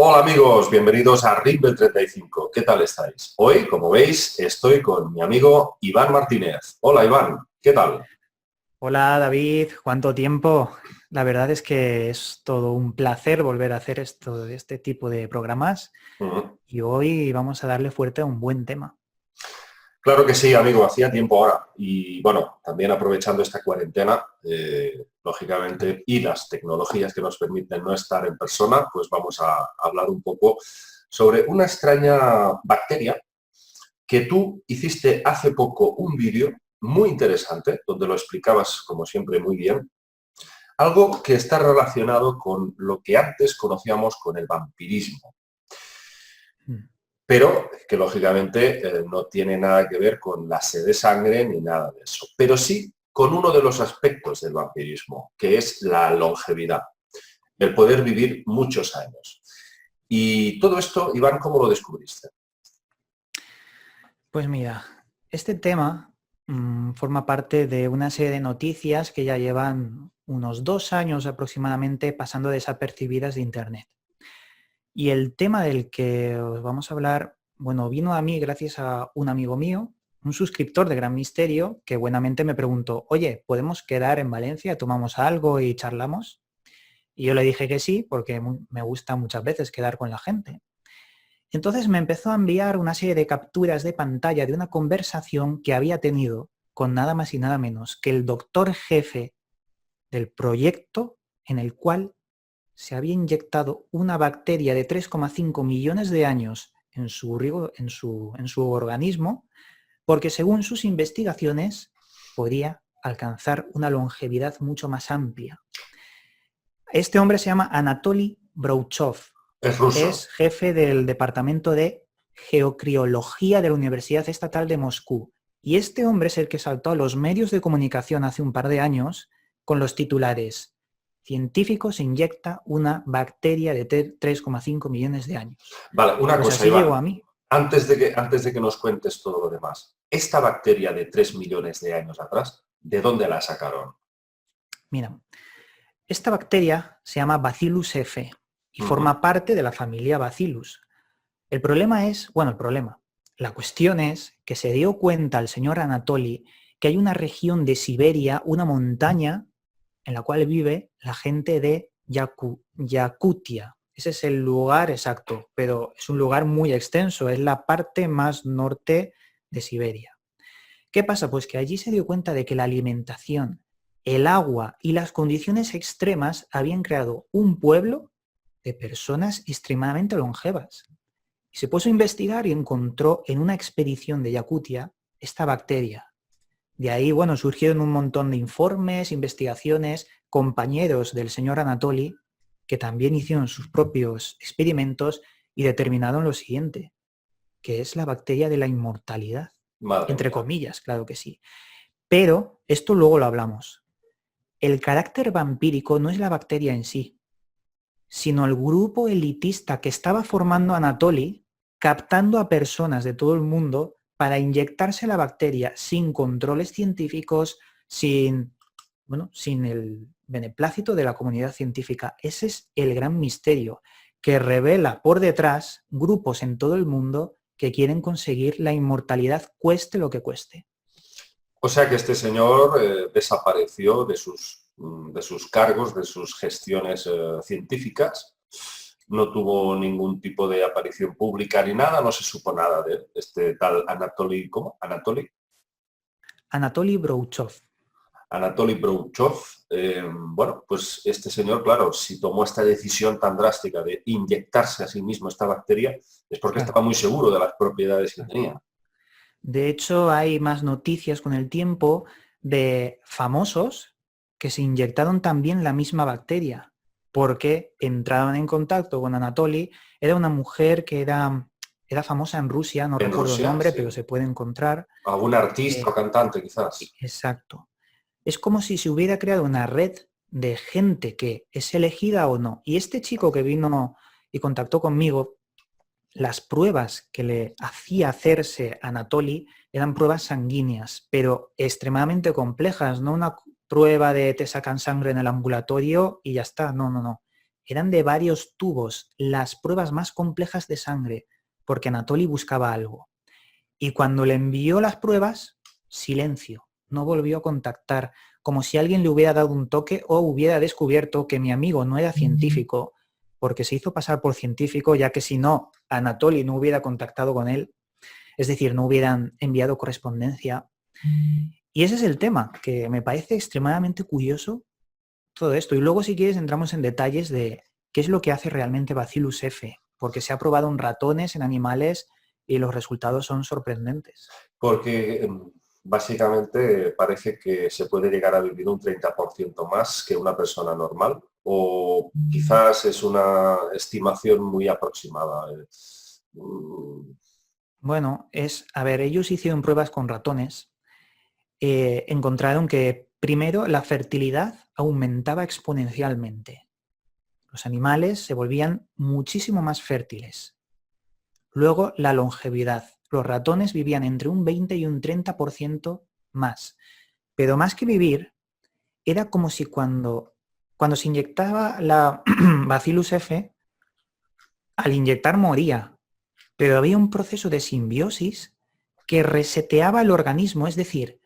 Hola amigos, bienvenidos a Rimbel 35. ¿Qué tal estáis? Hoy, como veis, estoy con mi amigo Iván Martínez. Hola Iván, ¿qué tal? Hola David, ¿cuánto tiempo? La verdad es que es todo un placer volver a hacer este tipo de programas Ujú. y hoy vamos a darle fuerte a un buen tema. Claro que sí, amigo, hacía tiempo ahora. Y bueno, también aprovechando esta cuarentena, Claro. lógicamente, y las tecnologías que nos permiten no estar en persona, pues vamos a hablar un poco sobre una extraña bacteria que tú hiciste hace poco un vídeo muy interesante, donde lo explicabas, como siempre, muy bien. Algo que está relacionado con lo que antes conocíamos con el vampirismo, Mm. pero que lógicamente no tiene nada que ver con la sed de sangre ni nada de eso, pero sí con uno de los aspectos del vampirismo, que es la longevidad, el poder vivir muchos años. Y todo esto, Iván, ¿cómo lo descubriste? Pues mira, este tema forma parte de una serie de noticias que ya llevan unos 2 años aproximadamente pasando desapercibidas de Internet. Y el tema del que os vamos a hablar, bueno, vino a mí gracias a un amigo mío, un suscriptor de Gran Misterio, que buenamente me preguntó, oye, ¿podemos quedar en Valencia, tomamos algo y charlamos? Y yo le dije que sí, porque me gusta muchas veces quedar con la gente. Entonces me empezó a enviar una serie de capturas de pantalla de una conversación que había tenido con nada más y nada menos que el doctor jefe del proyecto en el cual se había inyectado una bacteria de 3,5 millones de años en su organismo, porque según sus investigaciones podía alcanzar una longevidad mucho más amplia. Este hombre se llama Anatoly Brouchov, Es ruso. es jefe del Departamento de Geocriología de la Universidad Estatal de Moscú. Y este hombre es el que saltó a los medios de comunicación hace un par de años con los titulares: científico se inyecta una bacteria de 3,5 millones de años. Vale, una Pues cosa, así llegó Iván, a mí. antes de que nos cuentes todo lo demás, esta bacteria de 3 millones de años atrás, ¿de dónde la sacaron? Mira, esta bacteria se llama Bacillus F y Ujú. forma parte de la familia Bacillus. El problema es, bueno, el problema, la cuestión es que se dio cuenta el señor Anatoly que hay una región de Siberia, una montaña en la cual vive la gente de Yakutia. Ese es el lugar exacto, pero es un lugar muy extenso, es la parte más norte de Siberia. ¿Qué pasa? Pues que allí se dio cuenta de que la alimentación, el agua y las condiciones extremas habían creado un pueblo de personas extremadamente longevas. Y se puso a investigar y encontró en una expedición de Yakutia esta bacteria. De ahí, bueno, surgieron un montón de informes, investigaciones, compañeros del señor Anatoly, que también hicieron sus propios experimentos y determinaron lo siguiente, que es la bacteria de la inmortalidad. Madre Entre mía. comillas, claro que sí. Pero esto luego lo hablamos. El carácter vampírico no es la bacteria en sí, sino el grupo elitista que estaba formando Anatoly, captando a personas de todo el mundo para inyectarse la bacteria sin controles científicos, sin el beneplácito de la comunidad científica. Ese es el gran misterio, que revela por detrás grupos en todo el mundo que quieren conseguir la inmortalidad cueste lo que cueste. O sea que este señor desapareció de sus cargos, de sus gestiones científicas, no tuvo ningún tipo de aparición pública ni nada, no se supo nada de este tal Anatoly, ¿cómo? Anatoly Brouchov. Anatoly Brouchov. Bueno, pues este señor, claro, si tomó esta decisión tan drástica de inyectarse a sí mismo esta bacteria, es porque Claro, estaba muy seguro de las propiedades que claro. tenía. De hecho, hay más noticias con el tiempo de famosos que se inyectaron también la misma bacteria porque entraron en contacto con Anatoly. Era una mujer que era famosa en Rusia, no En recuerdo el Rusia, nombre, pero sí. se puede encontrar. Algún artista o Eh, cantante, quizás. exacto. Es como si se hubiera creado una red de gente que es elegida o no. Y este chico que vino y contactó conmigo, las pruebas que le hacía hacerse Anatoly eran pruebas sanguíneas, pero extremadamente complejas, no una prueba de te sacan sangre en el ambulatorio y ya está, no, no, no. eran de varios tubos, las pruebas más complejas de sangre, porque Anatoly buscaba algo. Y cuando le envió las pruebas, silencio, no volvió a contactar, como si alguien le hubiera dado un toque o hubiera descubierto que mi amigo no era científico, porque se hizo pasar por científico, ya que si no, Anatoly no hubiera contactado con él, es decir, no hubieran enviado correspondencia. Y ese es el tema, que me parece extremadamente curioso todo esto. Y luego, si quieres, entramos en detalles de qué es lo que hace realmente Bacillus F, porque se ha probado en ratones, en animales, y los resultados son sorprendentes. Porque básicamente parece que se puede llegar a vivir un 30% más que una persona normal, o quizás es una estimación muy aproximada. Bueno, a ver, ellos hicieron pruebas con ratones, encontraron que primero la fertilidad aumentaba exponencialmente. Los animales se volvían muchísimo más fértiles. Luego, la longevidad. Los ratones vivían entre un 20 y un 30% más. Pero más que vivir, era como si cuando se inyectaba la Bacillus F, al inyectar moría. Pero había un proceso de simbiosis que reseteaba el organismo, es decir,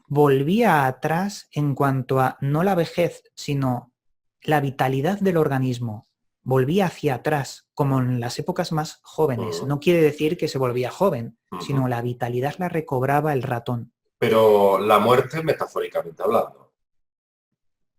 volvía atrás en cuanto a no la vejez, sino la vitalidad del organismo. Volvía hacia atrás, como en las épocas más jóvenes. No quiere decir que se volvía joven, sino la vitalidad la recobraba el ratón. Pero la muerte, metafóricamente hablando.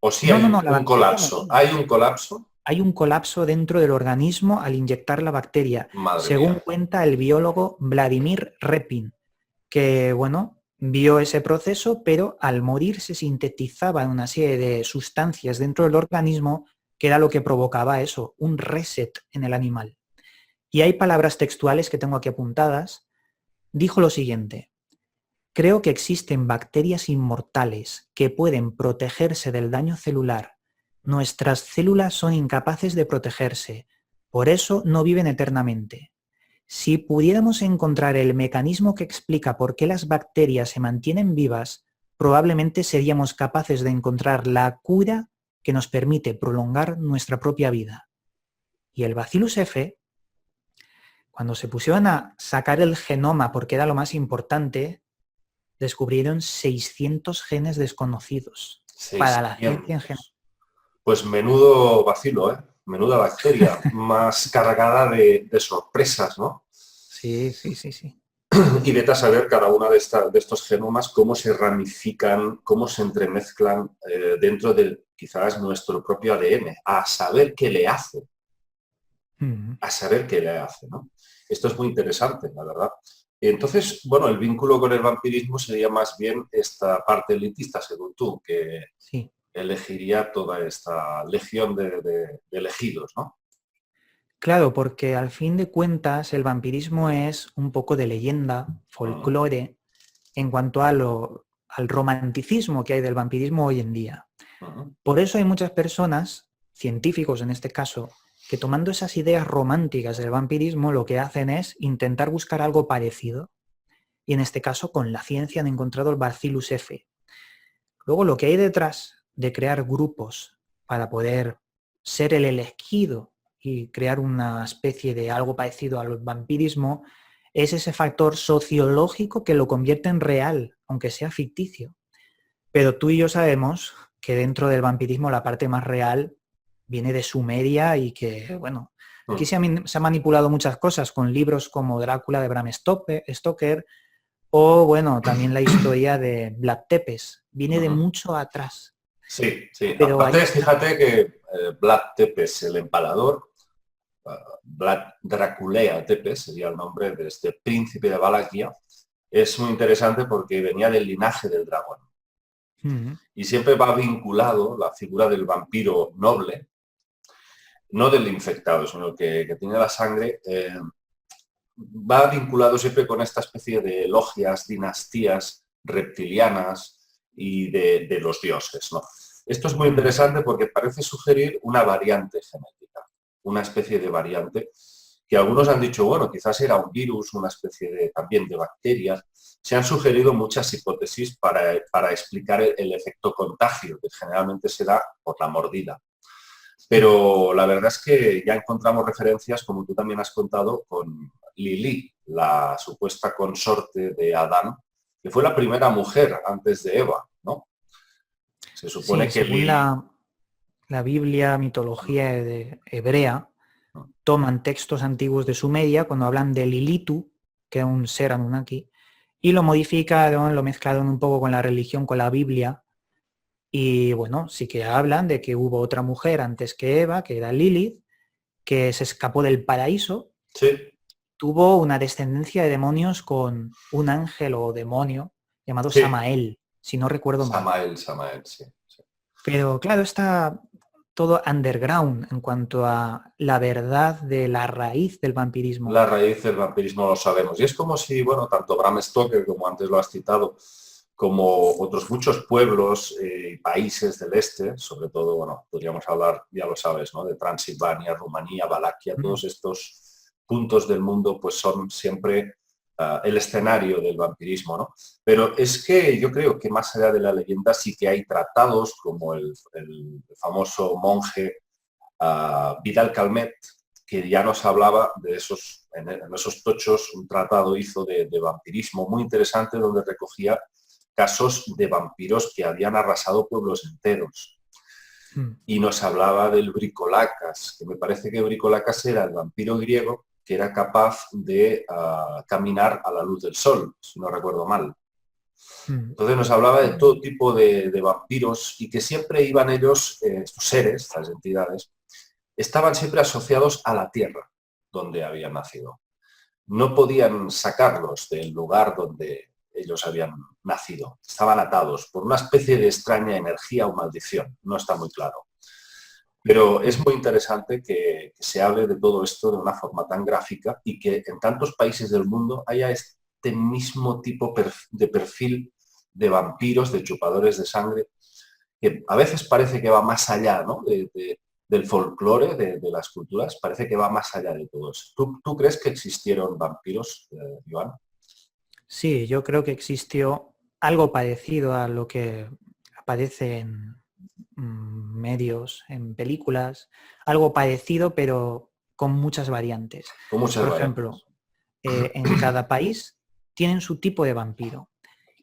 ¿O si No, hay la un bacteria colapso? ¿Hay un colapso? Hay un colapso dentro del organismo al inyectar la bacteria, Madre según mía. cuenta el biólogo Vladimir Repin, que, bueno, vio ese proceso, pero al morir se sintetizaban una serie de sustancias dentro del organismo que era lo que provocaba eso, un reset en el animal. Y hay palabras textuales que tengo aquí apuntadas. Dijo lo siguiente: creo que existen bacterias inmortales que pueden protegerse del daño celular. Nuestras células son incapaces de protegerse, por eso no viven eternamente. Si pudiéramos encontrar el mecanismo que explica por qué las bacterias se mantienen vivas, probablemente seríamos capaces de encontrar la cura que nos permite prolongar nuestra propia vida. Y el Bacillus F, cuando se pusieron a sacar el genoma porque era lo más importante, descubrieron 600 genes desconocidos para la ciencia en general. 600. Pues menudo vacilo, ¿eh? Menuda bacteria, más cargada de sorpresas, ¿no? Sí, sí, sí, sí. Y vete a saber cada una de estos genomas cómo se ramifican, cómo se entremezclan dentro de quizás nuestro propio ADN, a saber qué le hace, a saber qué le hace, ¿no? Esto es muy interesante, la verdad. Entonces, bueno, el vínculo con el vampirismo sería más bien esta parte elitista, según tú, que Sí. elegiría toda esta legión de elegidos, ¿no? Claro, porque al fin de cuentas el vampirismo es un poco de leyenda, folclore, en cuanto al romanticismo que hay del vampirismo hoy en día. Por eso hay muchas personas, científicos en este caso, que tomando esas ideas románticas del vampirismo lo que hacen es intentar buscar algo parecido. Y en este caso con la ciencia han encontrado el Bacillus F. Luego lo que hay detrás de crear grupos para poder ser el elegido y crear una especie de algo parecido al vampirismo es ese factor sociológico que lo convierte en real, aunque sea ficticio. Pero tú y yo sabemos que dentro del vampirismo la parte más real viene de Sumeria y que, bueno, aquí se ha manipulado muchas cosas con libros como Drácula de Bram Stoker o, bueno, también la historia de Vlad Tepes. Viene de mucho atrás. Sí, sí. Pero Aparte, fíjate que Vlad Tepes, el empalador, Vlad Draculea Tepes, sería el nombre de este príncipe de Valaquia, es muy interesante porque venía del linaje del dragón. Y siempre va vinculado la figura del vampiro noble, no del infectado, sino que tiene la sangre, va vinculado siempre con esta especie de logias, dinastías reptilianas y de los dioses, ¿no? Esto es muy interesante porque parece sugerir una variante genética, una especie de variante que algunos han dicho, bueno, quizás era un virus, una especie también de bacteria. Se han sugerido muchas hipótesis para explicar el efecto contagio, que generalmente se da por la mordida. Pero la verdad es que ya encontramos referencias, como tú también has contado, con Lili, la supuesta consorte de Adán, que fue la primera mujer antes de Eva, ¿no? Se supone Sí, que según Lili... la Biblia, mitología hebrea, toman textos antiguos de Sumeria cuando hablan de Lilitu, que era un ser Anunnaki, y lo modificaron, lo mezclaron un poco con la religión, con la Biblia, y bueno, sí que hablan de que hubo otra mujer antes que Eva, que era Lilith, que se escapó del paraíso, Sí, tuvo una descendencia de demonios con un ángel o demonio llamado sí, Samael, si no recuerdo mal. Samael, sí. Pero claro, está todo underground en cuanto a la verdad de la raíz del vampirismo. La raíz del vampirismo lo sabemos. Y es como si, bueno, tanto Bram Stoker, como antes lo has citado, como otros muchos pueblos y países del este, sobre todo, bueno, podríamos hablar, ya lo sabes, ¿no? De Transilvania, Rumanía, Valaquia, Mm. todos estos puntos del mundo pues son siempre el escenario del vampirismo, ¿no? Pero es que yo creo que más allá de la leyenda sí que hay tratados como el famoso monje Vidal Calmet, que ya nos hablaba de esos, en esos tochos, un tratado hizo de vampirismo muy interesante donde recogía casos de vampiros que habían arrasado pueblos enteros. Mm. Y nos hablaba del bricolacas, que me parece que bricolacas era el vampiro griego que era capaz de caminar a la luz del sol, si no recuerdo mal. Mm. Entonces nos hablaba de todo tipo de vampiros y que siempre iban ellos, estos seres, estas entidades, estaban siempre asociados a la tierra donde habían nacido. No podían sacarlos del lugar donde ellos habían nacido. Estaban atados por una especie de extraña energía o maldición. No está muy claro. Pero es Mm. muy interesante que se hable de todo esto de una forma tan gráfica y que en tantos países del mundo haya este mismo tipo de perfil de vampiros, de chupadores de sangre, que a veces parece que va más allá, ¿no? Del folclore, de las culturas, parece que va más allá de todo eso. ¿Tú crees que existieron vampiros, Iván? Sí, yo creo que existió algo parecido a lo que aparece en medios, en películas, algo parecido pero con muchas variantes. Con muchas Por ejemplo, variantes. en cada país tienen su tipo de vampiro.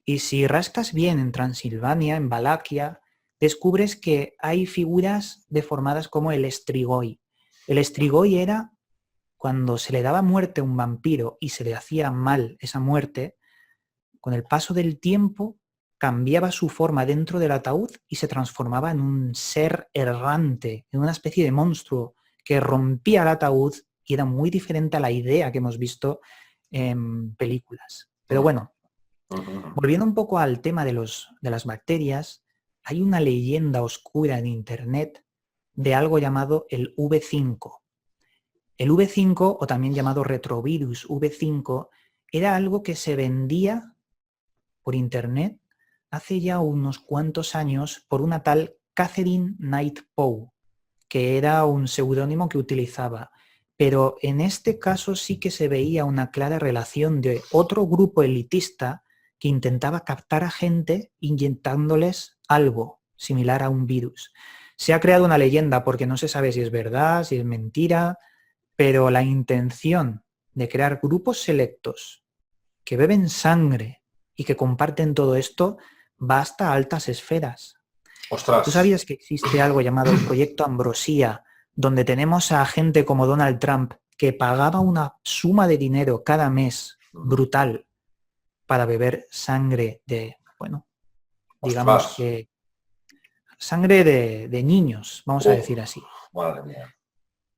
Y si rascas bien en Transilvania, en Valaquia, descubres que hay figuras deformadas como el Strigoi. El Strigoi era cuando se le daba muerte a un vampiro y se le hacía mal esa muerte, con el paso del tiempo cambiaba su forma dentro del ataúd y se transformaba en un ser errante, en una especie de monstruo que rompía el ataúd y era muy diferente a la idea que hemos visto en películas. Pero bueno, volviendo un poco al tema de las bacterias, hay una leyenda oscura en Internet de algo llamado el V5. El V5, o también llamado retrovirus V5, era algo que se vendía por Internet hace ya unos cuantos años por una tal Catherine Knight Poe, que era un seudónimo que utilizaba. Pero en este caso sí que se veía una clara relación de otro grupo elitista que intentaba captar a gente inyectándoles algo similar a un virus. Se ha creado una leyenda porque no se sabe si es verdad, si es mentira, pero la intención de crear grupos selectos que beben sangre y que comparten todo esto va hasta altas esferas. Ostras. ¿Tú sabías que existe algo llamado el Proyecto Ambrosía, donde tenemos a gente como Donald Trump que pagaba una suma de dinero cada mes brutal para beber sangre de, bueno, digamos Ostras. que sangre de niños, vamos a Uf, decir así? madre mía.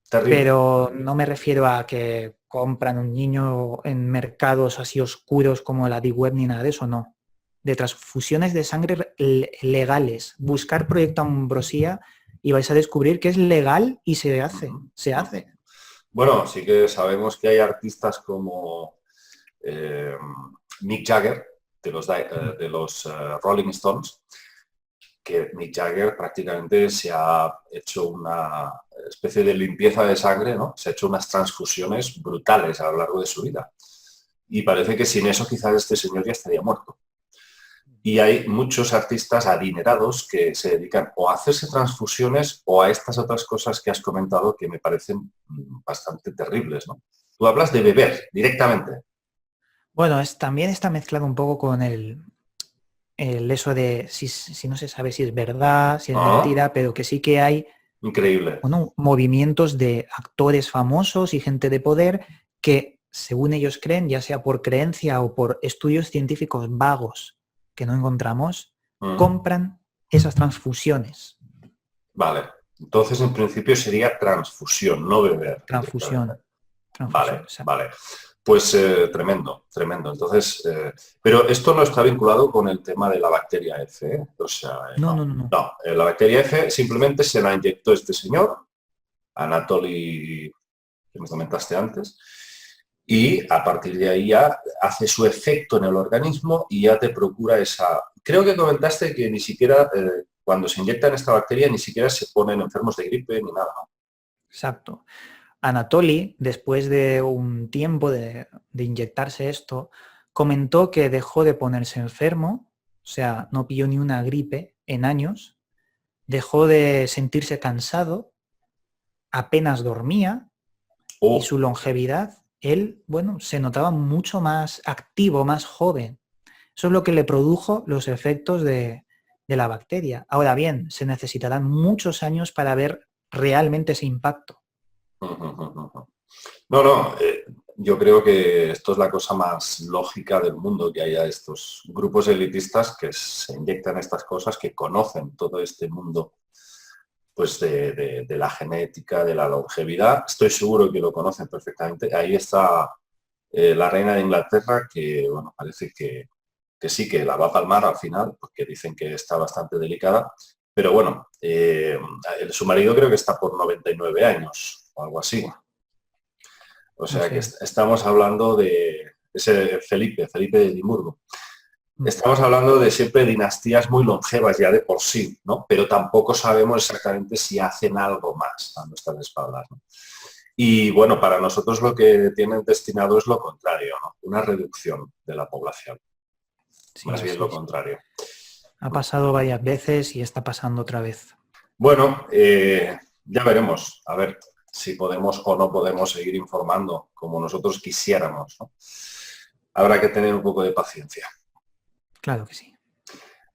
Terrible. Pero no me refiero a que compran un niño en mercados así oscuros como la Deep Web ni nada de eso, no. De transfusiones de sangre legales. Buscar Proyecto Ambrosía y vais a descubrir que es legal y se hace, se hace. Bueno, sí que sabemos que hay artistas como eh, Mick Jagger, de los Rolling Stones, que Mick Jagger prácticamente se ha hecho una especie de limpieza de sangre, ¿no? Se ha hecho unas transfusiones brutales a lo largo de su vida. Y parece que sin eso quizás este señor ya estaría muerto. Y hay muchos artistas adinerados que se dedican o a hacerse transfusiones o a estas otras cosas que has comentado que me parecen bastante terribles, ¿no? Tú hablas de beber directamente. Bueno, también está mezclado un poco con el eso de si no se sabe si es verdad, si es Ah, mentira, pero que sí que hay, increíble. bueno, movimientos de actores famosos y gente de poder que, según ellos creen, ya sea por creencia o por estudios científicos vagos que no encontramos, Mm, compran esas transfusiones. vale. Entonces, en principio sería transfusión, no beber directamente. Transfusión, transfusión, Vale, exacto. vale. Pues tremendo, tremendo. Entonces, pero esto no está vinculado con el tema de la bacteria F, ¿eh? O sea, No, no. no, no, no. No, la bacteria F simplemente se la inyectó este señor, Anatoly, que me comentaste antes, y a partir de ahí ya hace su efecto en el organismo y ya te procura esa... Creo que comentaste que ni siquiera cuando se inyectan esta bacteria ni siquiera se ponen enfermos de gripe ni nada, ¿no? Exacto. Anatoly, después de un tiempo de inyectarse esto, comentó que dejó de ponerse enfermo, o sea, no pilló ni una gripe en años, dejó de sentirse cansado, apenas dormía y Oh, su longevidad, él, bueno, se notaba mucho más activo, más joven. Eso es lo que le produjo los efectos de la bacteria. Ahora bien, se necesitarán muchos años para ver realmente ese impacto. no, no, yo creo que esto es la cosa más lógica del mundo, que haya estos grupos elitistas que se inyectan estas cosas, que conocen todo este mundo pues de la genética, de la longevidad. Estoy seguro que lo conocen perfectamente. Ahí está la reina de Inglaterra, que bueno, parece que sí, que la va a palmar al final, porque dicen que está bastante delicada. Pero bueno, su marido creo que está por 99 años o algo así. Buah, O no sea que sé. estamos hablando de ese Felipe de Edimburgo. Mm. Estamos hablando de siempre dinastías muy longevas ya de por sí, ¿no? Pero tampoco sabemos exactamente si hacen algo más a nuestras espaldas, ¿no? Y bueno, para nosotros lo que tienen destinado es lo contrario, ¿no? Una reducción de la población, Sí, más bien lo sí, sí. contrario. Ha pasado varias veces y está pasando otra vez. Bueno, ya veremos, a ver si podemos o no podemos seguir informando como nosotros quisiéramos, ¿no? Habrá que tener un poco de paciencia. Claro que sí.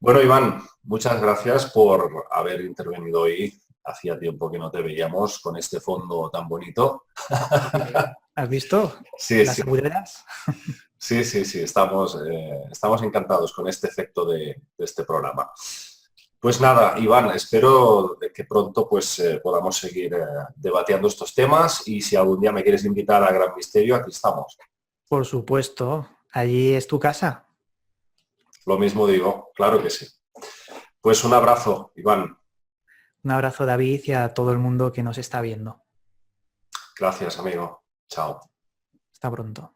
Bueno, Iván, muchas gracias por haber intervenido hoy. Hacía tiempo que no te veíamos con este fondo tan bonito. ¿Has visto Sí, sí, las auroras? sí, estamos encantados con este efecto de este programa. Pues nada, Iván, espero de que pronto pues, podamos seguir debatiendo estos temas y si algún día me quieres invitar a Gran Misterio, aquí estamos. Por supuesto. Allí es tu casa. Lo mismo digo, claro que sí. Pues un abrazo, Iván. Un abrazo, David, y a todo el mundo que nos está viendo. Gracias, amigo. Chao. Hasta pronto.